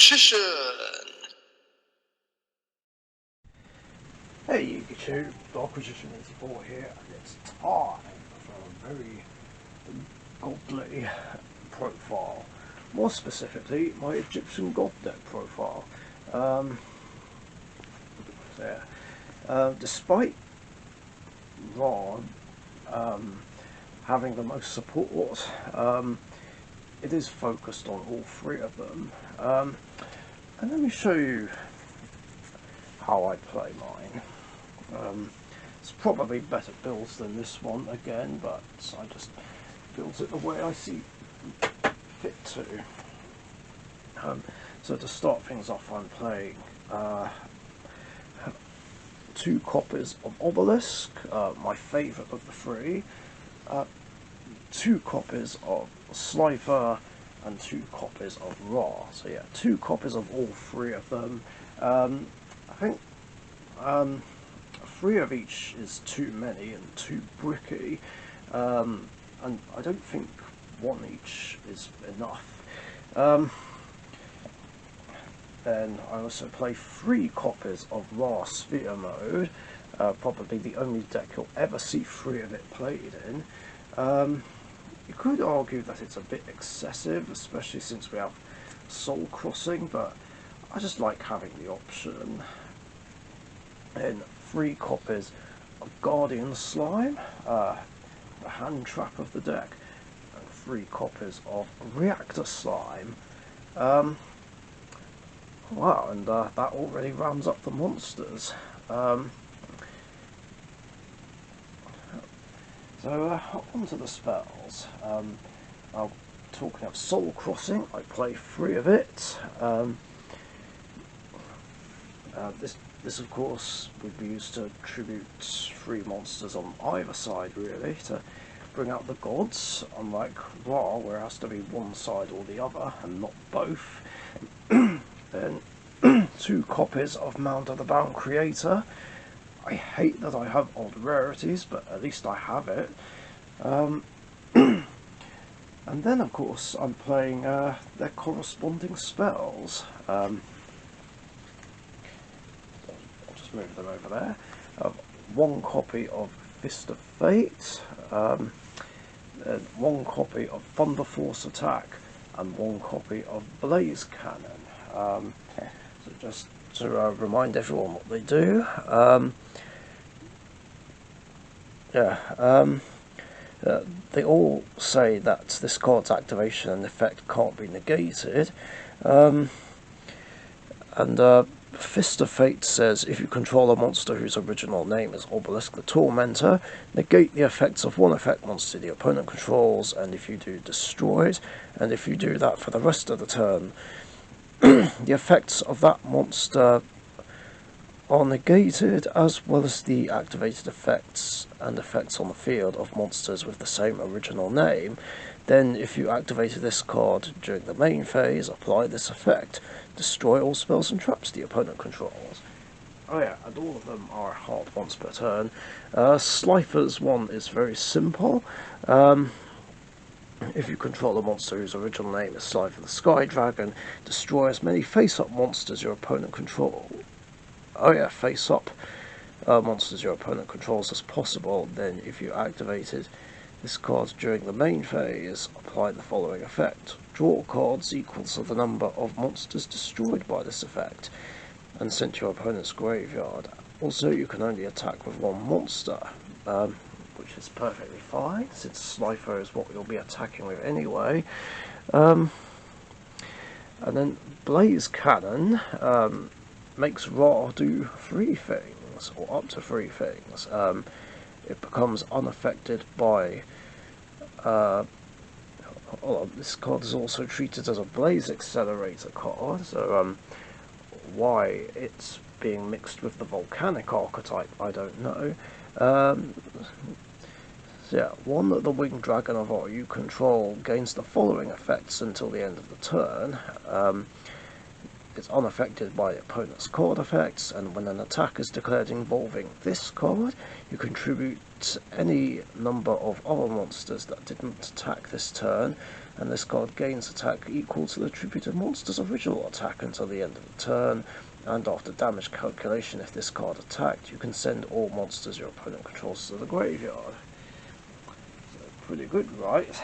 Richician! Hey YouTube, Richician84 here, and it's time for a very godly profile. More specifically, my Egyptian god deck profile. Despite Ra having the most support, it is focused on all three of them. And let me show you how I play mine. It's probably better builds than this one again, but I just build it the way I see fit to. So to start things off, I'm playing 2 copies of Obelisk, my favourite of the 3, 2 copies of Slifer, and 2 copies of Ra. So yeah, 2 copies of all 3 of them. I think 3 of each is too many and too bricky, and I don't think 1 each is enough. Then I also play 3 copies of Ra Sphere Mode, probably the only deck you'll ever see 3 of it played in. You could argue that it's a bit excessive, especially since we have Soul Crossing, but I just like having the option. Then 3 copies of Guardian Slime, the hand trap of the deck, and 3 copies of Reactor Slime. Wow, and that already rounds up the monsters. So onto the spells. Talking of Soul Crossing, I play 3 of it. This of course would be used to tribute 3 monsters on either side, really, to bring out the gods, unlike Ra, where it has to be one side or the other, and not both. Then 2 copies of Mount of the Bound Creator. I hate that I have odd rarities, but at least I have it. And then of course I'm playing their corresponding spells. I'll just move them over there. 1 copy of Fist of Fate, 1 copy of Thunder Force Attack, and 1 copy of Blaze Cannon. So just to remind everyone what they do. They all say that this card's activation and effect can't be negated. Fist of Fate says, if you control a monster whose original name is Obelisk the Tormentor, negate the effects of 1 effect monster the opponent controls, and if you do, destroy it. And if you do that for the rest of the turn, the effects of that monster are negated, as well as the activated effects and effects on the field of monsters with the same original name. Then, if you activated this card during the main phase, apply this effect. Destroy all spells and traps the opponent controls. Oh yeah, and all of them are hard once per turn. Slifer's one is very simple. If you control a monster whose original name is Slifer the Sky Dragon, destroy as many face-up monsters your opponent controls. Oh yeah, face-up monsters your opponent controls as possible. Then, if you activated this card during the main phase, apply the following effect. Draw cards equal to the number of monsters destroyed by this effect, and sent to your opponent's graveyard. Also, you can only attack with 1 monster, which is perfectly fine, since Slifer is what you'll be attacking with anyway. And then Blaze Cannon makes Ra do 3 things, or up to 3 things. It becomes unaffected by... this card is also treated as a Blaze Accelerator card, so why it's being mixed with the Volcanic archetype, I don't know. So yeah, 1 that the Winged Dragon of Ra you control gains the following effects until the end of the turn. It's unaffected by the opponent's card effects, and when an attack is declared involving this card, you contribute any number of other monsters that didn't attack this turn and this card gains attack equal to the attributed monster's original attack until the end of the turn, and after damage calculation, if this card attacked, you can send all monsters your opponent controls to the graveyard. So pretty good, right?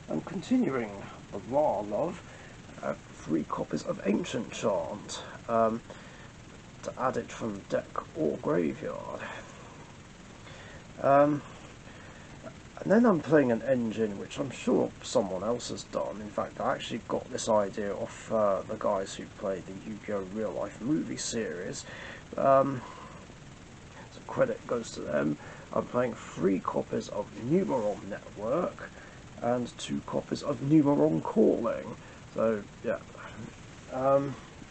And continuing the raw love, 3 copies of Ancient Chant, to add it from deck or graveyard. And then I'm playing an engine which I'm sure someone else has done. In fact, I actually got this idea off the guys who played the Yu-Gi-Oh! Real Life movie series. So credit goes to them. I'm playing 3 copies of Numeron Network and 2 copies of Numeron Calling. So yeah,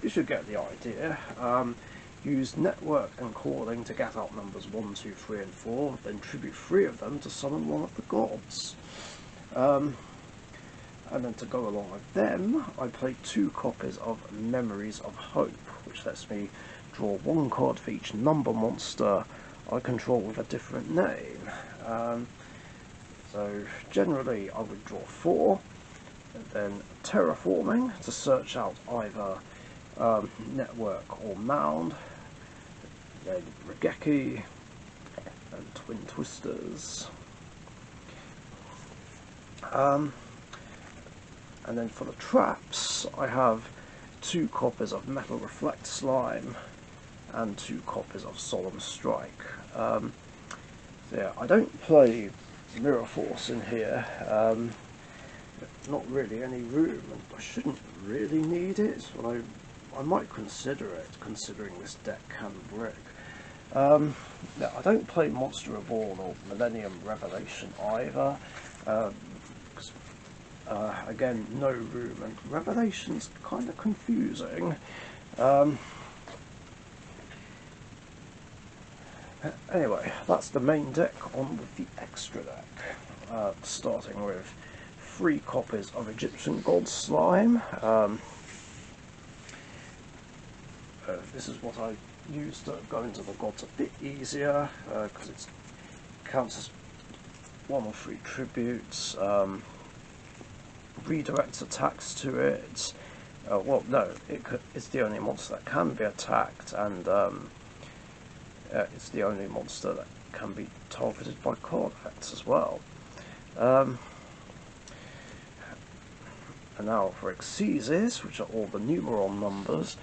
you should get the idea. Use Network and Calling to get out numbers 1, 2, 3 and 4, then tribute 3 of them to summon one of the gods. And then to go along with them, I play 2 copies of Memories of Hope, which lets me draw 1 card for each number monster I control with a different name. So generally I would draw 4, then Terraforming to search out either Network or Mound, then Regeki and Twin Twisters. And then for the traps, I have 2 copies of Metal Reflect Slime and 2 copies of Solemn Strike. So yeah, I don't play Mirror Force in here. Not really any room, and I shouldn't really need it, but I might consider it, considering this deck can brick. Yeah, I don't play Monster Reborn or Millennium Revelation either, because again, no room, and Revelation's kind of confusing. Anyway, that's the main deck. On with the extra deck, starting with 3 copies of Egyptian God Slime. This is what I use to go into the gods a bit easier, because it counts as 1 or 3 tributes, redirects attacks to it. Well, no, it's the only monster that can be attacked, and it's the only monster that can be targeted by card effects as well. And now for Exceeses, which are all the Numeron numbers,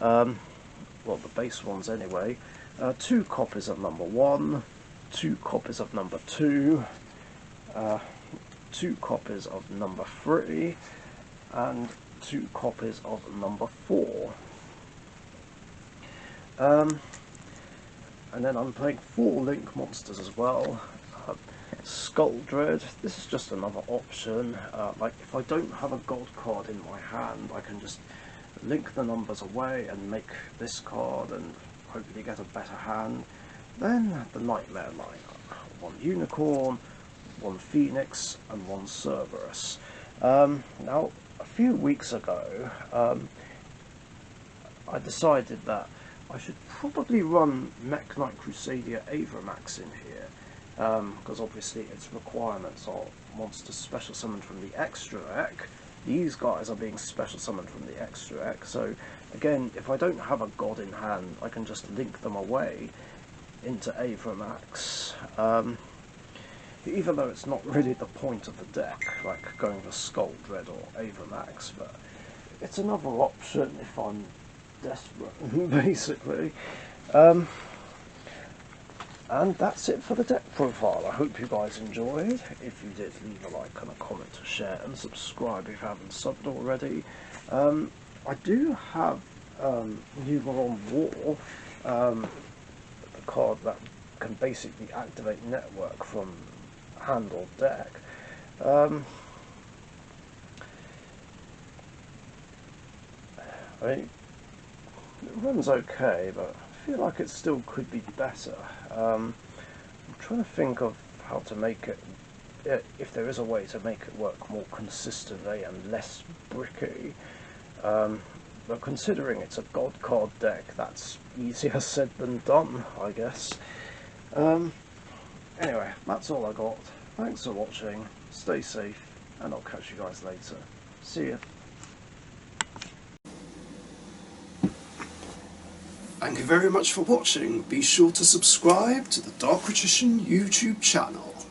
well, the base ones anyway. 2 copies of number 1, 2 copies of number 2, 2 copies of number 3, and 2 copies of number 4. And then I'm playing 4 Link monsters as well. Skull Dread, this is just another option. Like, if I don't have a gold card in my hand, I can just link the numbers away and make this card and hopefully get a better hand. Then the Nightmare lineup: 1 Unicorn, 1 Phoenix, and 1 Cerberus. Now, a few weeks ago, I decided that I should probably run Mech Knight Crusadia Avramax in here, because obviously its requirements are monsters special summoned from the extra deck. These guys are being special summoned from the extra deck, so again, if I don't have a god in hand, I can just link them away into Avramax, even though it's not really the point of the deck, like going for Skull Dread or Avramax, but it's another option if I'm desperate, basically. And that's it for the deck profile. I hope you guys enjoyed. If you did, leave a like and a comment, a share, and subscribe if you haven't subbed already. I do have Numeron War, the card that can basically activate Network from hand or deck. I mean, it runs okay, but I feel like it still could be better. I'm trying to think of how to make it, if there is a way to make it work more consistently and less bricky. But considering it's a god card deck, that's easier said than done, I guess. Anyway, that's all I got. Thanks for watching. Stay safe. and I'll catch you guys later. See ya. Thank you very much for watching. Be sure to subscribe to the Richician YouTube channel.